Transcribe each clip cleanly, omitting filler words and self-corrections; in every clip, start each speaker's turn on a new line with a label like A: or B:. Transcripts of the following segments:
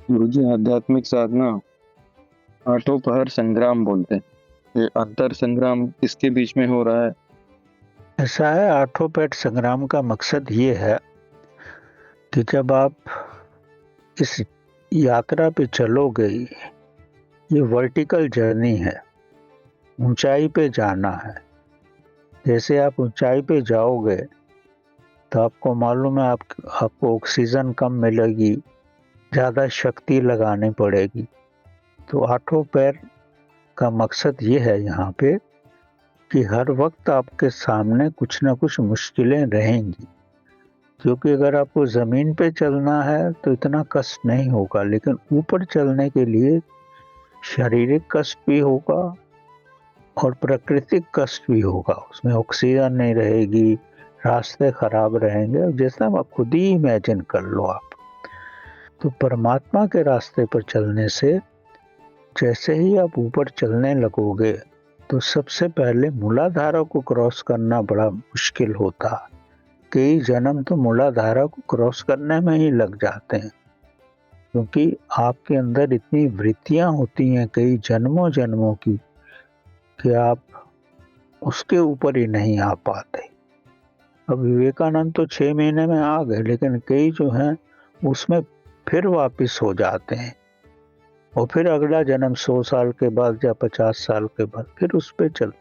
A: गुरुजी आध्यात्मिक साधना आठों पहर संग्राम बोलते हैं। ये अंतर संग्राम किसके बीच में हो रहा है?
B: ऐसा है, आठों पैठ संग्राम का मकसद ये है कि जब आप इस यात्रा पे चलोगे, ये वर्टिकल जर्नी है, ऊंचाई पे जाना है। जैसे आप ऊंचाई पे जाओगे तो आपको मालूम है आपको ऑक्सीजन कम मिलेगी, ज़्यादा शक्ति लगानी पड़ेगी। तो आठों पैर का मकसद ये है यहाँ पे कि हर वक्त आपके सामने कुछ ना कुछ मुश्किलें रहेंगी, क्योंकि अगर आपको ज़मीन पे चलना है तो इतना कष्ट नहीं होगा, लेकिन ऊपर चलने के लिए शारीरिक कष्ट भी होगा और प्राकृतिक कष्ट भी होगा। उसमें ऑक्सीजन नहीं रहेगी, रास्ते खराब रहेंगे, जैसा आप खुद ही इमेजिन कर लो आप। तो परमात्मा के रास्ते पर चलने से जैसे ही आप ऊपर चलने लगोगे तो सबसे पहले मूलाधारा को क्रॉस करना बड़ा मुश्किल होता है। कई जन्म तो मूलाधारा को क्रॉस करने में ही लग जाते हैं, क्योंकि आपके अंदर इतनी वृत्तियां होती हैं कई जन्मों जन्मों की कि आप उसके ऊपर ही नहीं आ पाते। अब विवेकानंद तो 6 महीने में आ गए, लेकिन कई जो हैं उसमें फिर वापस हो जाते हैं और फिर अगला जन्म 100 साल के बाद या 50 साल के बाद फिर उस पे चल।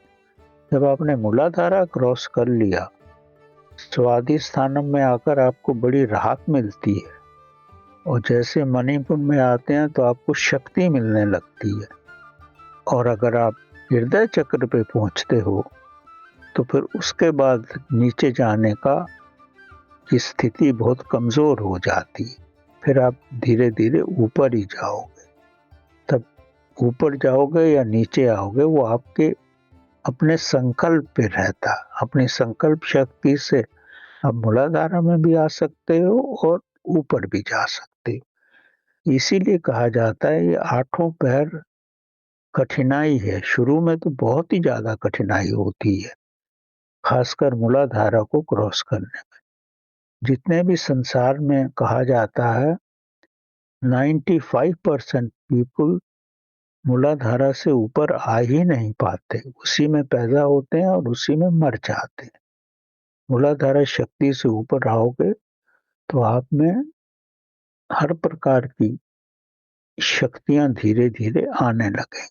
B: जब आपने मूलाधारा क्रॉस कर लिया, स्वादिष्ठानम में आकर आपको बड़ी राहत मिलती है और जैसे मणिपुर में आते हैं तो आपको शक्ति मिलने लगती है। और अगर आप हृदय चक्र पे पहुंचते हो तो फिर उसके बाद नीचे जाने का की स्थिति बहुत कमजोर हो जाती है। फिर आप धीरे धीरे ऊपर ही जाओगे। तब ऊपर जाओगे या नीचे आओगे वो आपके अपने संकल्प पे रहता। अपनी संकल्प शक्ति से आप मूलाधारा में भी आ सकते हो और ऊपर भी जा सकते हो। इसीलिए कहा जाता है ये आठों पैर कठिनाई है। शुरू में तो बहुत ही ज्यादा कठिनाई होती है, खासकर मूलाधारा को क्रॉस करने। जितने भी संसार में कहा जाता है 95% पीपल मूलाधारा से ऊपर आ ही नहीं पाते, उसी में पैदा होते हैं और उसी में मर जाते हैं। मूलाधारा शक्ति से ऊपर आओगे तो आप में हर प्रकार की शक्तियां धीरे धीरे आने लगे।